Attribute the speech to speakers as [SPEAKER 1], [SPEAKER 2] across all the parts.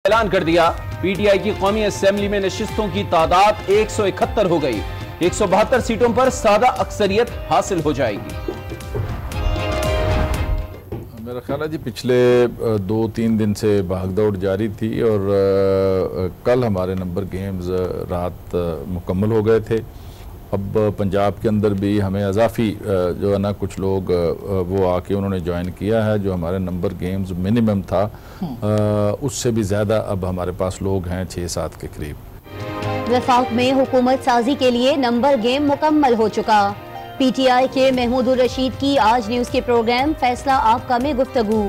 [SPEAKER 1] ऐलान कर दिया। पीटीआई की कौमी असेंबली में नशिस्तों की तादाद 171 हो गई। 172 सीटों पर सादा अक्सरियत हासिल हो जाएगी।
[SPEAKER 2] मेरा ख्याल है जी पिछले 2-3 दिन से भागदौड़ जारी थी और कल हमारे नंबर गेम्स रात मुकम्मल हो गए थे। अब पंजाब के अंदर भी हमें अजाफी जो है ना कुछ लोग वो आके उन्होंने ज्वाइन किया है। जो हमारे नंबर गेम्स मिनिमम था उससे भी ज़्यादा अब हमारे पास लोग हैं 6-7 के करीब।
[SPEAKER 3] वफाक में हुकूमत साजी के लिए नंबर गेम मुकम्मल हो चुका। पीटीआई के महमूदुर रशीद की आज न्यूज़ के प्रोग्राम फैसला आपका में गुफ्तगू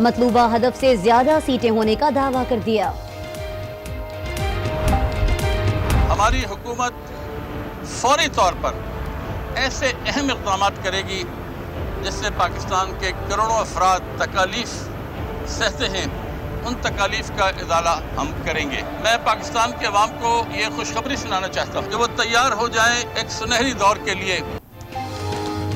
[SPEAKER 3] मतलूबा हदफ से ज्यादा सीटें होने का दावा कर दिया।
[SPEAKER 4] हमारी हुकूमत फौरी तौर पर ऐसे अहम इक़दाम करेगी जिससे पाकिस्तान के करोड़ों अफराद तकालीफ सहते हैं, उन तकालीफ का इजाला हम करेंगे। मैं पाकिस्तान के अवाम को ये खुशखबरी सुनाना चाहता हूँ कि वो तैयार हो जाएं एक सुनहरी दौर के लिए।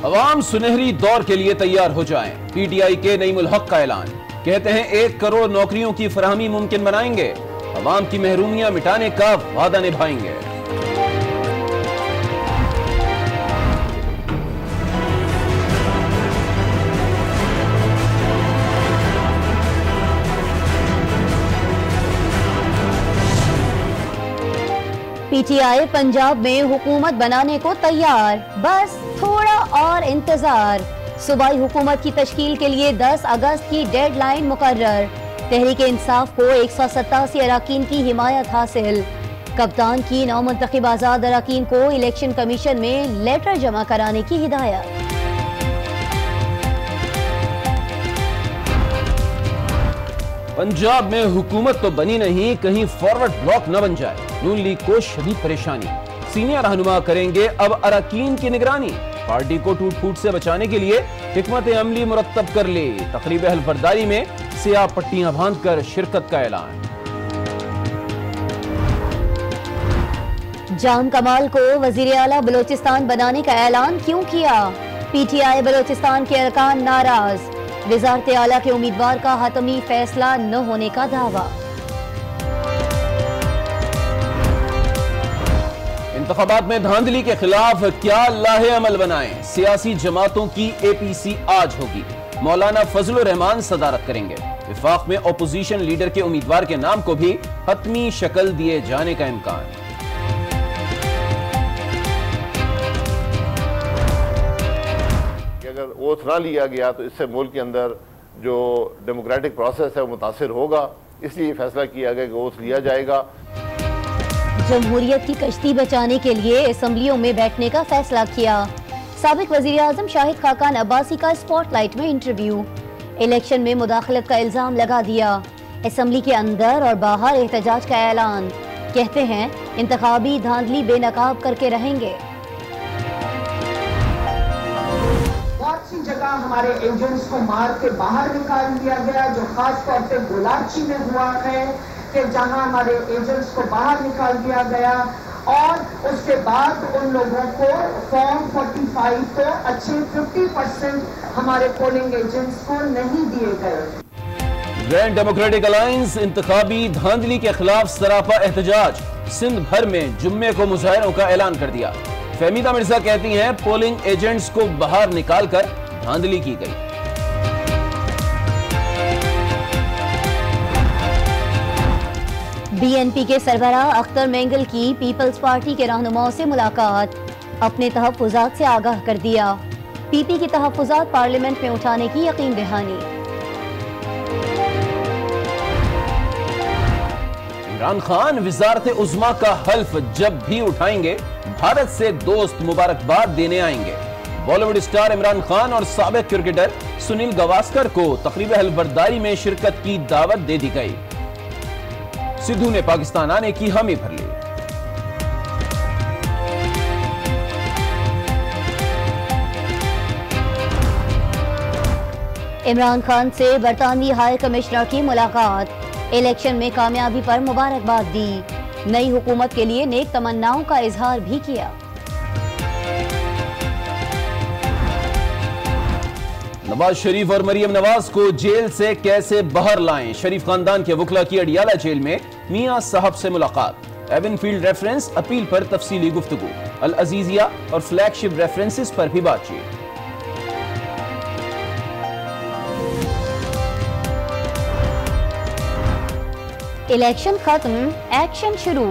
[SPEAKER 1] अवाम सुनहरी दौर के लिए तैयार हो जाएं। पीटीआई के नईमुल हक का ऐलान, कहते हैं 1 करोड़ नौकरियों की फराहमी मुमकिन बनाएंगे, अवाम की महरूमियां मिटाने का वादा निभाएंगे।
[SPEAKER 3] पीटीआई पंजाब में हुकूमत बनाने को तैयार, बस थोड़ा और इंतजार। सूबाई हुकूमत की तश्कील के लिए 10 अगस्त की डेडलाइन मुकर्रर। तहरीक इंसाफ को 187 अराकीन की हिमायत हासिल। कप्तान की नौमुंतखब आजाद अराकीन को इलेक्शन कमीशन में लेटर जमा कराने की हिदायत।
[SPEAKER 1] पंजाब में हुकूमत तो बनी नहीं, कहीं फॉरवर्ड ब्लॉक न बन जाए। नून लीग को शदीद परेशानी, सीनियर रहनुमा करेंगे अब अराकीन की निगरानी। पार्टी को टूट फूट से बचाने के लिए हिकमत अमली मुरत्तब कर ली। तकरीब हल्फबरदारी में सियाह पट्टियां बांधकर शिरकत का ऐलान।
[SPEAKER 3] जाम कमाल को वजीर आला बलोचिस्तान बनाने का ऐलान क्यों किया? पीटीआई बलोचिस्तान के अरकान नाराज। वज़ारत आला के उम्मीदवार का हतमी फैसला न होने का दावा।
[SPEAKER 1] इंतखाबात में धांधली के खिलाफ क्या लाहे अमल बनाएं? सियासी जमातों की एपीसी आज होगी। मौलाना फजलुर रहमान सदारत करेंगे। वफाक में अपोजिशन लीडर के उम्मीदवार के नाम को भी हतमी शक्ल दिए जाने का इम्कान।
[SPEAKER 5] अगर ओथ ना लिया गया तो इससे मुल्क के अंदर जो डेमोक्रेटिक प्रोसेस है वो मुतासिर होगा, इसलिए फैसला किया गया कि ओथ लिया जाएगा।
[SPEAKER 3] जमहूरियत की कश्ती बचाने के लिए असेंबलियों में बैठने का फैसला किया। साबिक वजीर आजम शाहिद खाकान अब्बासी का स्पॉटलाइट में इंटरव्यू। इलेक्शन में मुदाखलत का इल्जाम लगा दिया। असेंबली के अंदर और बाहर एहतजाज का ऐलान। कहते हैं इंतखाबी धांधली बेनकाब करके रहेंगे।
[SPEAKER 6] बहुत जगह हमारे एजेंट्स को मार के बाहर निकाल दिया गया, जो खास तौर पे गोलाची में हुआ है कि जहां हमारे एजेंट्स को बाहर निकाल दिया गया और उसके बाद उन लोगों को फॉर्म 45 को अच्छे 50% हमारे पोलिंग एजेंट्स को नहीं दिए गए।
[SPEAKER 1] ग्रैंड डेमोक्रेटिक अलायंस इंतखाबी धांधली के खिलाफ सरापा एहतजाज। सिंध भर में जुम्मे को मुजाहिरों का ऐलान कर दिया। फहमीदा मिर्जा कहती हैं पोलिंग एजेंट्स को बाहर निकालकर धांधली की गई।
[SPEAKER 3] बीएनपी के सरबराह अख्तर मेंगल की पीपल्स पार्टी के रहनुमाओं से मुलाकात। अपने तहफ्फुजात से आगाह कर दिया। पीपी की तहफ्फुजात पार्लियामेंट में उठाने की यकीन दहानी।
[SPEAKER 1] इमरान खान वज़ारत उज़्मा का हल्फ जब भी उठाएंगे भारत से दोस्त मुबारकबाद देने आएंगे। बॉलीवुड स्टार इमरान खान और साबिक क्रिकेटर सुनील गावस्कर को तकरीब हल्फबरदारी में शिरकत की दावत दे दी गई। सिद्धू ने पाकिस्तान आने की हामी भर ली।
[SPEAKER 3] इमरान खान से बरतानवी हाई कमिश्नर की मुलाकात। इलेक्शन में कामयाबी पर मुबारकबाद दी। नई हुकूमत के लिए नेक तमन्नाओं का इजहार भी किया।
[SPEAKER 1] नवाज शरीफ और मरियम नवाज को जेल से कैसे बाहर लाएं? शरीफ खानदान के वकला की अडियाला जेल में मियां साहब से मुलाकात। एवनफील्ड रेफरेंस अपील पर तफसीली गुफ्तगू। अल अजीजिया और फ्लैगशिप रेफरेंसेस पर भी बातचीत।
[SPEAKER 3] इलेक्शन खत्म, एक्शन शुरू।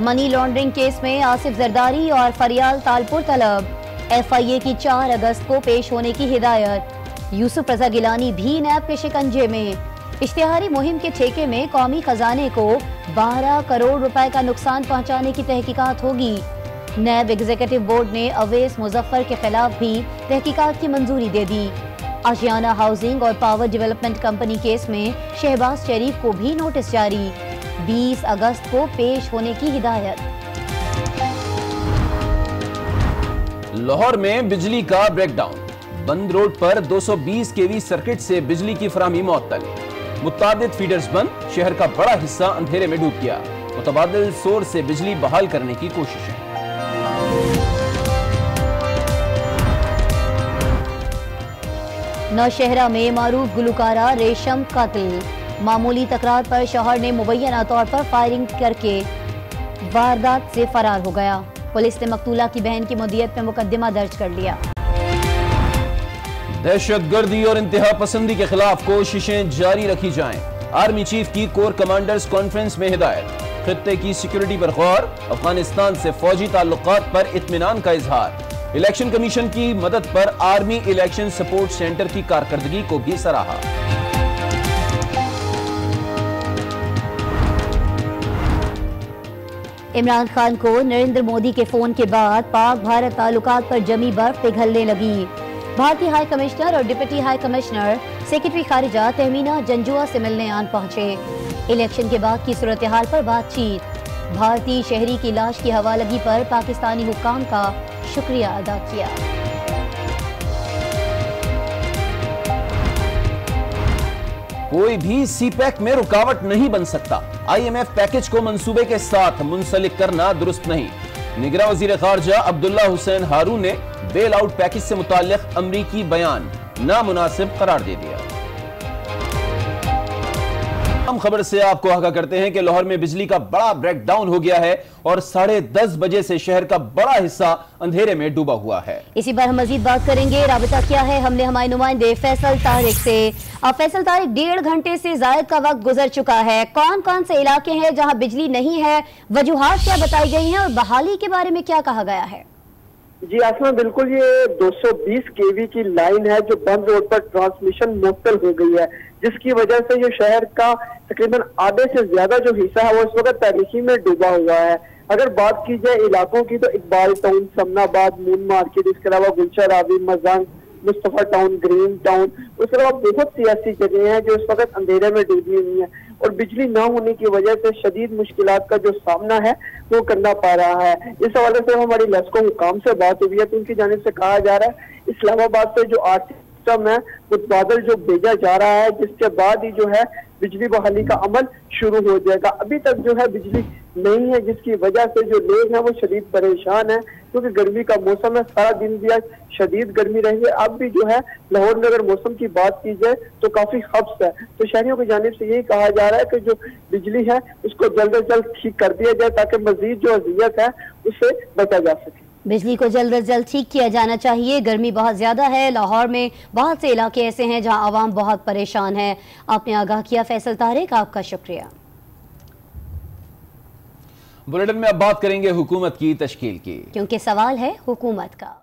[SPEAKER 3] मनी लॉन्ड्रिंग केस में आसिफ जरदारी और फरियाल तालपुर तलब। FIA की 4 अगस्त को पेश होने की हिदायत। यूसुफ रजा गिलानी भी नैब के शिकंजे में। इश्तिहारी मुहिम के ठेके में कौमी खजाने को 12 करोड़ रुपए का नुकसान पहुंचाने की तहकीकात होगी। नैब एग्जीक्यूटिव बोर्ड ने अवैस मुजफ्फर के खिलाफ भी तहकीकात की मंजूरी दे दी। आशियाना हाउसिंग और पावर डेवलपमेंट कंपनी केस में शहबाज शरीफ को भी नोटिस जारी। 20 अगस्त को पेश होने की हिदायत।
[SPEAKER 1] लाहौर में बिजली का ब्रेकडाउन। बंद रोड पर 220 kV सर्किट से बिजली की फराहमी मुअत्तल। मुतादिद फीडर्स बंद, शहर का बड़ा हिस्सा अंधेरे में डूब गया। मुतबादिल सोर्स से बिजली बहाल करने की कोशिशें।
[SPEAKER 3] नौशहरा में मारूफ गुलकारा रेशम कत्ल। मामूली तकरार पर शौहर ने मुबैना तौर पर फायरिंग करके वारदात से फरार हो गया। पुलिस ने मकतूला की बहन की मुद्दियत में मुकदमा दर्ज कर लिया।
[SPEAKER 1] दहशतगर्दी और इंतहा पसंदी के खिलाफ कोशिशें जारी रखी जाएं। आर्मी चीफ की कोर कमांडर्स कॉन्फ्रेंस में हिदायत। खित्ते की सिक्योरिटी पर गौर। अफगानिस्तान से फौजी ताल्लुकात पर इत्मीनान का इजहार। इलेक्शन कमीशन की मदद पर आर्मी इलेक्शन सपोर्ट सेंटर की कारकर्दगी को भी सराहा।
[SPEAKER 3] इमरान खान को नरेंद्र मोदी के फोन के बाद पाक भारत ताल्लुकात पर जमी बर्फ पिघलने लगी। भारतीय हाई कमिश्नर और डिप्टी हाई कमिश्नर सेक्रेटरी खारिजा तहमीना जंजुआ से मिलने आन पहुंचे। इलेक्शन के बाद की सूरत हाल पर बातचीत। भारतीय शहरी की लाश की हवालगी पर पाकिस्तानी हुक्काम का शुक्रिया अदा किया।
[SPEAKER 1] कोई भी सीपैक में रुकावट नहीं बन सकता। IMF पैकेज को मंसूबे के साथ मुंसलिक करना दुरुस्त नहीं। निगरान वजीर खारजा अब्दुल्ला हुसैन हारून ने बेल आउट पैकेज से मुताल्लिक अमरीकी बयान नामुनासिब करार दे दिया। हम खबर से आपको आगाह करते हैं कि लाहौर में बिजली का बड़ा ब्रेकडाउन हो गया है और 10:30 बजे से शहर का बड़ा हिस्सा अंधेरे में डूबा हुआ है।
[SPEAKER 3] इसी पर हम मजीद बात करेंगे। राबता क्या है, हमने हमारे नुमाइंदे फैसल तारिक से। फैसल तारिक, 1.5 घंटे से जायद का वक्त गुजर चुका है। कौन कौन से इलाके हैं जहां बिजली नहीं है, वजूहात क्या बताई गई हैं और बहाली के बारे में क्या कहा गया है?
[SPEAKER 7] जी आसमा, बिल्कुल ये 220 kV की लाइन है जो बंद रोड पर ट्रांसमिशन मुअत्तल हो गई है, जिसकी वजह से जो शहर का तकरीबन आधे से ज्यादा जो हिस्सा है वो इस वक्त तारीखी में डूबा हुआ है। अगर बात की जाए इलाकों की तो Iqbal town, Samanabad, moon market, इसके अलावा Gulshan Ravi, Mozang, Mustafa town, green town, उसके अलावा बहुत सी ऐसी जगह हैं जो इस वक्त अंधेरे में डूबी हुई हैं और बिजली न होने की वजह से शदीद मुश्किलात का जो सामना है वो करना पा रहा है। इस हवाले से हमारी लश्को हुकाम से बात हुई है तो उनकी जानिब से कहा जा रहा है इस्लामाबाद से जो आर्थिक सिस्टम है मुतबादल जो भेजा जा रहा है, जिसके बाद ही जो है बिजली बहाली का अमल शुरू हो जाएगा। अभी तक जो है बिजली नहीं है, जिसकी वजह से जो लोग हैं वो शदीद परेशान है क्योंकि गर्मी का मौसम है, सारा दिन भी आज शदीद गर्मी रही है। अब भी जो है लाहौर में अगर मौसम की बात की जाए तो काफी खब्स है, तो शहरियों की जानिब से यही कहा जा रहा है कि जो बिजली है उसको जल्द अज जल्द ठीक कर दिया जाए ताकि मजीद जो अजियत है उससे बचा जा सके।
[SPEAKER 3] बिजली को जल्द अज जल्द ठीक किया जाना चाहिए। गर्मी बहुत ज्यादा है। लाहौर में बहुत से इलाके ऐसे हैं जहां आवाम बहुत परेशान है। आपने आगाह किया फैसल तारिक, आपका शुक्रिया।
[SPEAKER 1] बुलेटिन में अब बात करेंगे हुकूमत की तश्कील की,
[SPEAKER 3] क्योंकि सवाल है हुकूमत का।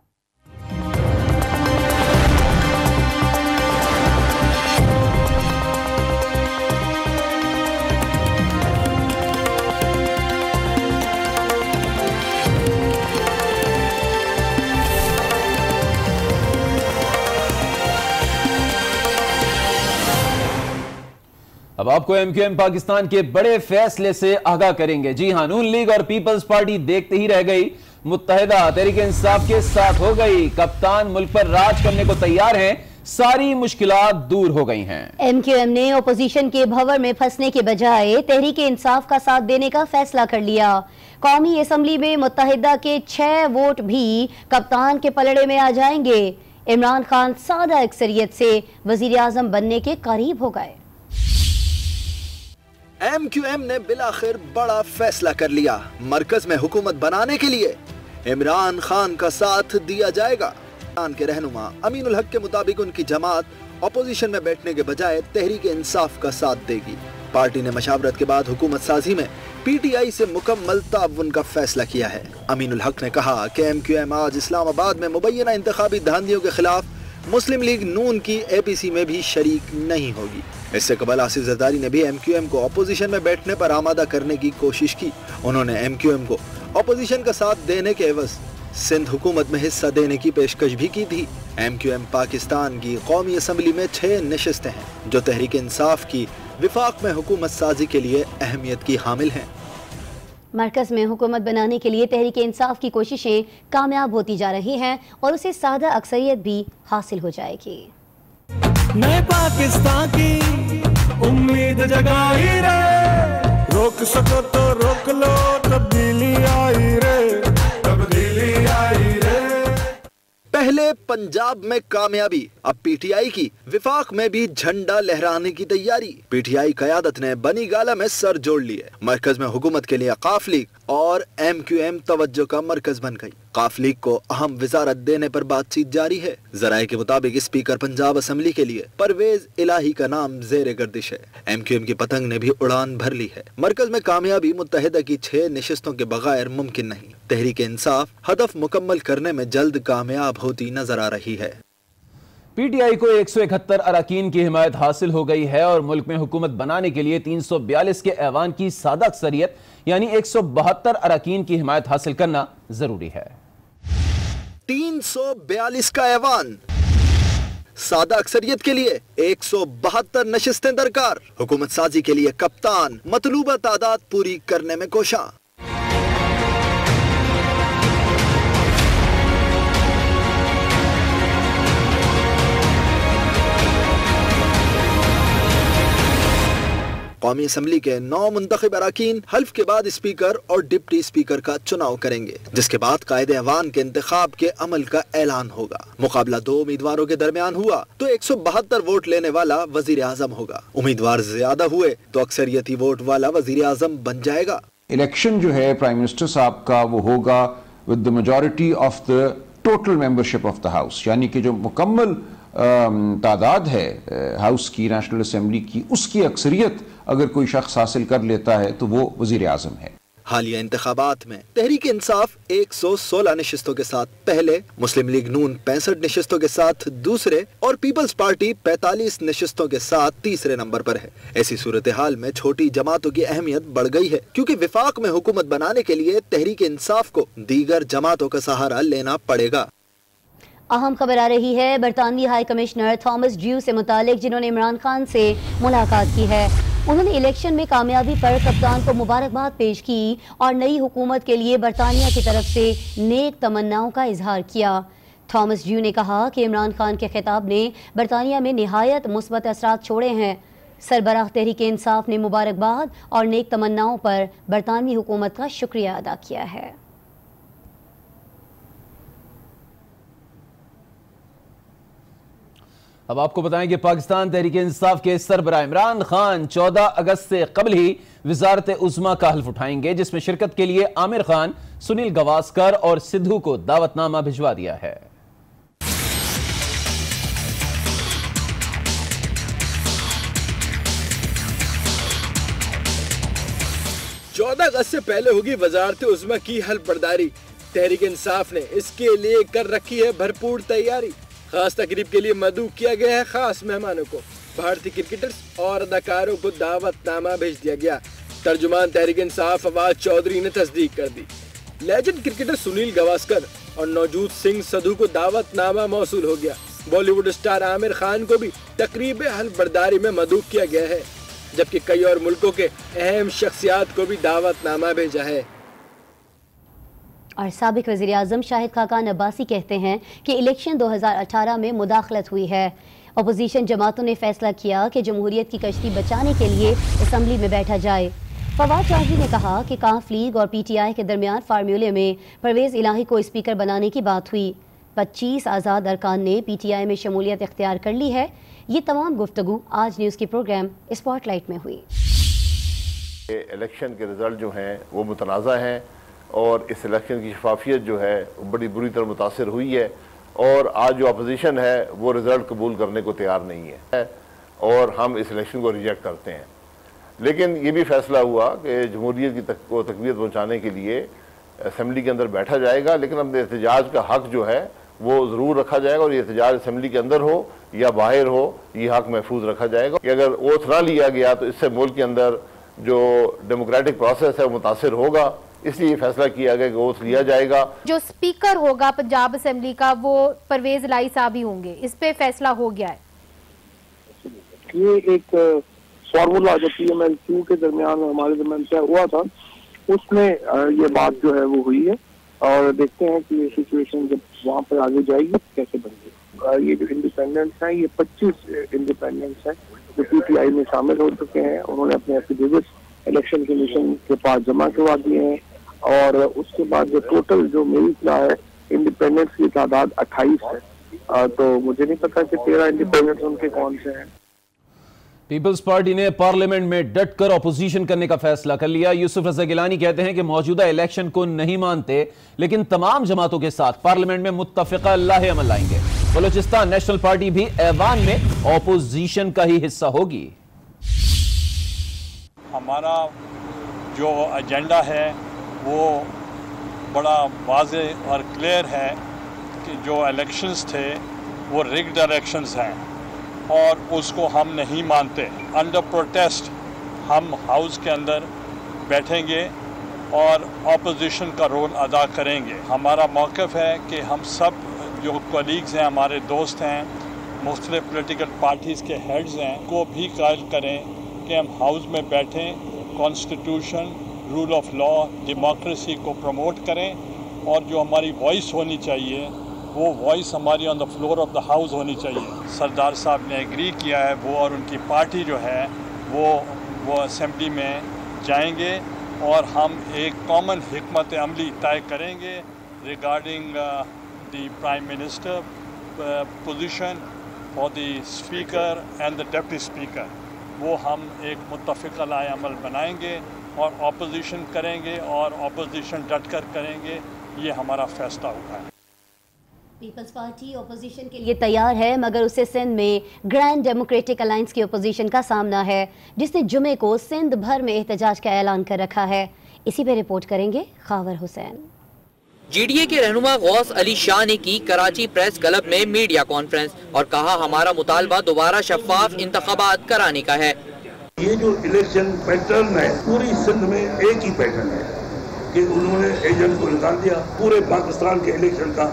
[SPEAKER 1] अब आपको MQM पाकिस्तान के बड़े फैसले से आगाह करेंगे। जी हां, नून लीग और पीपल्स पार्टी देखते ही रह गई, मुत्तहिदा तहरीक इंसाफ के साथ हो गई। कप्तान मुल्क पर राज करने को तैयार हैं, सारी मुश्किलात दूर हो गई हैं।
[SPEAKER 3] MQM ने ओपोजिशन के भंवर में फंसने के बजाय तहरीक इंसाफ का साथ देने का फैसला कर लिया। कौमी असम्बली में मुत्तहिदा के 6 वोट भी कप्तान के पलड़े में आ जाएंगे। इमरान खान सादा अक्सरियत से वजीर आजम बनने के करीब हो गए।
[SPEAKER 8] MQM ने बिलाखिर बड़ा फैसला कर लिया। मरकज में हुकूमत बनाने के लिए इमरान खान का साथ दिया जाएगा। खान के रहनुमा अमीनुल हक के मुताबिक उनकी जमात अपोजिशन में बैठने के बजाय तहरीक इंसाफ का साथ देगी। पार्टी ने मशावरत के बाद हुकूमत साजी में PTI से मुकम्मल ताउन का फैसला किया है। अमीनुल हक ने कहा कि MQM आज इस्लामाबाद में मुबैना इंतखाबी धांधियों के खिलाफ मुस्लिम लीग नून की APC में भी शरीक नहीं होगी। इससे कबल आसिफ जरदारी ने भी MQM को अपोजिशन में बैठने पर आमादा करने की कोशिश की। उन्होंने MQM को अपोजिशन का साथ देने के एवज सिंध हुकूमत में हिस्सा देने की पेशकश भी की थी। MQM पाकिस्तान की कौमी असम्बली में 6 नशिस्तें हैं जो तहरीक इंसाफ की विफाक में हुकूमत साजी के लिए अहमियत की हामिल हैं।
[SPEAKER 3] मरकज में हुकूमत बनाने के लिए तहरीक इंसाफ की कोशिशें कामयाब होती जा रही हैं और उसे सादा अक्सरियत भी हासिल हो जाएगी।
[SPEAKER 9] नए पाकिस्तान की उम्मीद जगाई रे, रोक सको तो रोक लो, तब्दीली आई रे, तब्दीली आई रे।
[SPEAKER 8] पहले पंजाब में कामयाबी, अब PTI की विफाक में भी झंडा लहराने की तैयारी। PTI क़यादत ने बनी गाला में सर जोड़ लिए। मरकज में हुकूमत के लिए काफ लीग और MQM तवज्जो का मरकज बन गई। काफ लीग को अहम विजारत देने पर बातचीत जारी है। जराये के मुताबिक स्पीकर पंजाब असम्बली के लिए परवेज इलाही का नाम जेर गर्दिश है। MQM की पतंग ने भी उड़ान भर ली है। मरकज में कामयाबी मुत्तहिदा की 6 नशिस्तों के बगैर मुमकिन नहीं। तहरीक इंसाफ हदफ मुकम्मल करने में जल्द कामयाब होती नजर आ रही है।
[SPEAKER 1] PTI को 171 अरकान की हिमायत हासिल हो गई है और मुल्क में हुकूमत बनाने के लिए 342 के ऐवान की सादा अक्सरियत यानी 172 अरकान की हिमायत हासिल करना जरूरी है।
[SPEAKER 8] 342 का ऐवान, सादा अक्सरियत के लिए 172 नशिस्तें दरकार। हुकूमत साजी के लिए कप्तान मतलूबा तादाद पूरी करने में कोशा। कौमी असम्बली के 9 मुंतखब अरकान हल्फ के बाद स्पीकर और डिप्टी स्पीकर का चुनाव करेंगे, जिसके बाद कायदे अवान के इंतखाब के अमल का ऐलान होगा। मुकाबला 2 उम्मीदवारों के दरमियान हुआ तो 172 वोट लेने वाला वजीर आजम होगा। उम्मीदवार ज्यादा हुए तो अक्सरियती वोट वाला वजीर आजम बन जाएगा।
[SPEAKER 10] इलेक्शन जो है प्राइम मिनिस्टर साहब का वो होगा with the majority of the total membership of the house, यानी कि जो मुकम्मल तादाद है हाउस की, नेशनल असम्बली की, उसकी अक्सरियत अगर कोई शख्स हासिल कर लेता है तो वो वजीर आजम है।
[SPEAKER 8] हालिया इंतखाबात में तहरीक इंसाफ 116 नशिस्तों के साथ पहले, मुस्लिम लीग नून 65 नशिस्तों के साथ दूसरे और पीपल्स पार्टी 45 नशिस्तों के साथ तीसरे नंबर पर है। ऐसी सूरत हाल में छोटी जमातों की अहमियत बढ़ गई है, क्योंकि विफाक में हुकूमत बनाने के लिए तहरीक इंसाफ को दीगर जमातों का सहारा लेना पड़ेगा।
[SPEAKER 3] अहम खबर आ रही है बरतानवी हाई कमिश्नर थॉमस ड्रू से मुतालिक, जिन्होंने इमरान खान से मुलाकात की है। उन्होंने इलेक्शन में कामयाबी पर कप्तान को मुबारकबाद पेश की और नई हुकूमत के लिए बरतानिया की तरफ से नेक तमन्नाओं का इजहार किया। थॉमस ड्रू ने कहा कि इमरान खान के खिताब ने बरतानिया में निहायत मुस्बत असरात छोड़े हैं। सरबराह तहरीक इंसाफ ने मुबारकबाद और नेक तमन्नाओं पर बरतानवी हुकूमत का शुक्रिया अदा किया है।
[SPEAKER 1] अब आपको बताएं कि पाकिस्तान तहरीक इंसाफ के सरबराह इमरान खान 14 अगस्त से कबल ही वजारत उज़्मा का हल्फ उठाएंगे, जिसमें शिरकत के लिए आमिर खान, सुनील गवास्कर और सिद्धू को दावतनामा भिजवा दिया है।
[SPEAKER 11] 14 अगस्त से पहले होगी वजारत उज़्मा की हल्फ बर्दारी। तहरीक इंसाफ ने इसके लिए कर रखी है भरपूर तैयारी। खास तकरीब के लिए मदऊ किया गया है खास मेहमानों को। भारतीय क्रिकेटर्स और अदाकारों को दावतनामा भेज दिया गया। तर्जुमान तहरीक इंसाफ फवाद चौधरी ने तस्दीक कर दी। लेजेंड क्रिकेटर सुनील गवास्कर और नवजोत सिंह सधू को दावतनामा मौसूल हो गया। बॉलीवुड स्टार आमिर खान को भी तकरीब हल्फ बर्दारी में मदऊ किया गया है, जबकि कई और मुल्कों के अहम शख्सियात को भी दावतनामा भेजा है।
[SPEAKER 3] और साबिक वज़ीर आज़म शाहिद खाकान अब्बासी कहते हैं कि इलेक्शन 2018 में मुदाखलत हुई है। अपोजिशन जमातों ने फैसला किया कि जमहूरियत की कश्ती बचाने के लिए असम्बली में बैठा जाए। फवाद चौधरी ने कहा कि काफ लीग और PTI के दरमियान फार्मूले में परवेज इलाही को स्पीकर बनाने की बात हुई। 25 आज़ाद अरकान ने PTI में शमूलियत इख्तियार कर ली है। ये तमाम गुफ्तगू आज न्यूज़ की प्रोग्राम स्पॉटलाइट में हुई।
[SPEAKER 5] इलेक्शन के रिजल्ट जो हैं वो मुतनाज़ा हैं और इस इलेक्शन की शफाफियत जो है बड़ी बुरी तरह मुतासर हुई है और आज जो अपोजिशन है वो रिज़ल्ट कबूल करने को तैयार नहीं है और हम इस इलेक्शन को रिजेक्ट करते हैं। लेकिन ये भी फैसला हुआ कि जमहूरियत को तकवीत पहुँचाने के लिए असम्बली के अंदर बैठा जाएगा, लेकिन अपने एहतजाज का हक जो है वो ज़रूर रखा जाएगा और ये एहतजाज असम्बली के अंदर हो या बाहर हो, ये हक महफूज रखा जाएगा कि अगर ओथ ना लिया गया तो इससे मुल्क के अंदर जो डेमोक्रेटिक प्रोसेस है वो मुतासर होगा। इसलिए फैसला किया गया कि ओथ लिया जाएगा।
[SPEAKER 12] जो स्पीकर होगा पंजाब असम्बली का वो परवेज लाई साहब ही होंगे, इस पे फैसला हो गया है।
[SPEAKER 7] ये एक फॉर्मूला जो PML2 के दरमियान हमारे दरमियान तय हुआ था उसमें ये बात जो है वो हुई है और देखते हैं कि ये सिचुएशन जब वहाँ पर आगे जाएगी कैसे बनेगी। ये जो इंडिपेंडेंट्स हैं ये 25 इंडिपेंडेंट्स हैं जो PTI में शामिल हो चुके हैं। उन्होंने अपने एफिडेविट इलेक्शन कमीशन के पास जमा करवा दिए हैं और उसके बाद जो टोटल जो मेरी इत्तला है इंडिपेंडेंट्स की तादाद 28 है। तो मुझे नहीं पता कि 13 इंडिपेंडेंट्स उनके कौन से हैं।
[SPEAKER 1] पीपल्स पार्टी ने पार्लियामेंट में डटकर ऑपोजिशन करने का फैसला कर लिया। यूसुफ रज़ा गिलानी कहते हैं कि मौजूदा इलेक्शन को नहीं मानते, लेकिन तमाम जमातों के साथ पार्लियामेंट में मुत्तफ़िक़ा लाहे अमल लाएंगे। बलूचिस्तान नेशनल पार्टी भी ऐवान में ऑपोजिशन का ही हिस्सा होगी।
[SPEAKER 13] हमारा जो एजेंडा है वो बड़ा वाज़े और क्लियर है कि जो इलेक्शंस थे वो रिग्ड इलेक्शंस हैं और उसको हम नहीं मानते। अंडर प्रोटेस्ट हम हाउस के अंदर बैठेंगे और ऑपोजिशन का रोल अदा करेंगे। हमारा मौक़िफ़ है कि हम सब जो कलीग्स हैं, हमारे दोस्त हैं, मुख्तलिफ़ पोलिटिकल पार्टीज़ के हेड्स हैं, को भी कायल करें कि हम हाउस में बैठें, constitution, rule of law, democracy को प्रमोट करें और जो हमारी वॉइस होनी चाहिए वो वॉइस हमारी on the floor of the house होनी चाहिए। सरदार साहब ने एग्री किया है, वो और उनकी पार्टी जो है वो असेंबली में जाएंगे और हम एक कॉमन हिकमत अमली तय करेंगे regarding the prime minister position for the speaker and the deputy speaker. वो हम एक मुत्तफ़िक़ा लाए अमल बनाएंगे और ऑपोजिशन करेंगे और ऑपोजिशन डटकर करेंगे। ये हमारा फैसला हुआ है।
[SPEAKER 3] पीपल्स पार्टी ओपोजिशन के लिए तैयार है, मगर उसे सिंध में ग्रैंड डेमोक्रेटिक अलायंस की ओपोजिशन का सामना है, जिसने जुमे को सिंध भर में एहतजाज का ऐलान कर रखा है। इसी पे रिपोर्ट करेंगे खावर हुसैन।
[SPEAKER 14] GDA के रहनुमा गौस अली शाह ने की कराची प्रेस क्लब में मीडिया कॉन्फ्रेंस और कहा हमारा मुतालबा दोबारा शफाफ इंतखाबात कराने का है।
[SPEAKER 15] ये जो इलेक्शन पैटर्न है पूरी सिंध में एक ही पैटर्न है कि उन्होंने एजेंट को निकाल दिया। पूरे पाकिस्तान के इलेक्शन का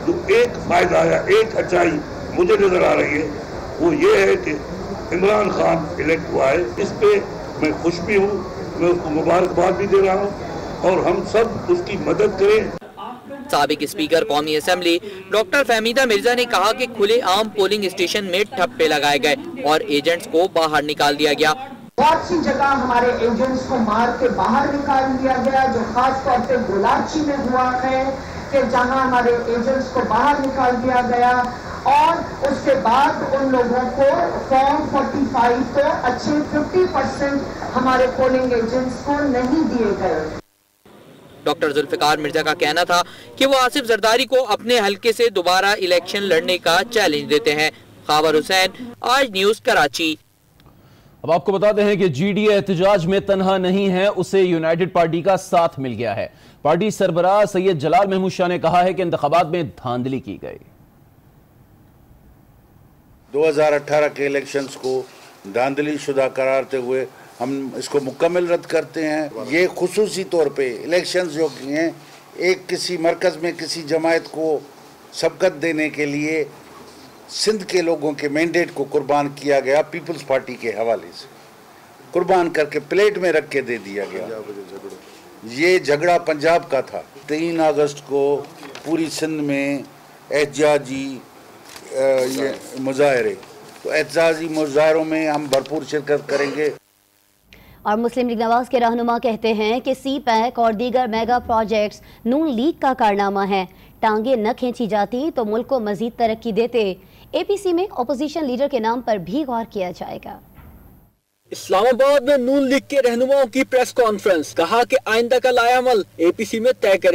[SPEAKER 15] जो एक फायदा या एक अच्छाई मुझे नजर आ रही है वो ये है कि इमरान खान इलेक्ट हुआ है। इस पे मैं खुश भी हूँ, मैं उसको मुबारकबाद भी दे रहा हूँ और हम सब उसकी मदद करें।
[SPEAKER 14] साबिक स्पीकर कौमी असेंबली डॉक्टर फहमीदा मिर्जा ने कहा कि खुले आम पोलिंग स्टेशन में ठप्पे लगाए गए और एजेंट्स को बाहर निकाल दिया गया।
[SPEAKER 6] बहुत सी जगह हमारे एजेंट्स को मार के बाहर निकाल दिया गया, जो खास तौर पे गुलाची में हुआ है कि जहां हमारे एजेंट्स को बाहर निकाल दिया गया और उसके बाद उन लोगों को फॉर्म 45 तो अच्छे 50% हमारे पोलिंग एजेंट्स को नहीं दिए गए।
[SPEAKER 14] डॉक्टर जुल्फिकार मिर्जा का कहना था कि वो आसिफ जरदारी को अपने हलके से दोबारा इलेक्शन लड़ने का चैलेंज देते हैं। खावर हुसैन, आज न्यूज़, कराची।
[SPEAKER 1] अब आपको बताते हैं कि GDA एहतजाज में तन्हा नहीं है, उसे यूनाइटेड पार्टी का साथ मिल गया है। पार्टी सरबराह सैयद जलाल महमूद शाह ने कहा है कि इंतखाबात में धांधली की गई।
[SPEAKER 16] 2018 के इलेक्शंस को धांधली शुदा करारते हुए हम इसको मुकम्मल रद्द करते हैं। ये खुसूसी तौर पे इलेक्शंस जो हैं एक किसी मरकज़ में किसी जमायत को सबकत देने के लिए सिंध के लोगों के मैंडेट को कुर्बान किया गया, पीपल्स पार्टी के हवाले से कुर्बान करके प्लेट में रख के दे दिया गया। ये झगड़ा पंजाब का था। 3 अगस्त को पूरी सिंध में एहतजाजी मुजाहरे, तो एहतजाजी मुजाहरों में हम भरपूर शिरकत करेंगे।
[SPEAKER 3] और मुस्लिम लीग नवाज के रहनुमा कहते हैं कि सी पैक और दीगर मेगा प्रोजेक्ट्स नून लीग का कारनामा है। टांगे न खींची जाती तो मुल्क को मजीद तरक्की देते। APC में अपोजिशन लीडर के नाम पर भी गौर किया जाएगा।
[SPEAKER 11] इस्लामाबाद में नून लीग के रहनुमाओं की प्रेस कॉन्फ्रेंस, कहा कि आइंदा का लायामल APC में तय करें।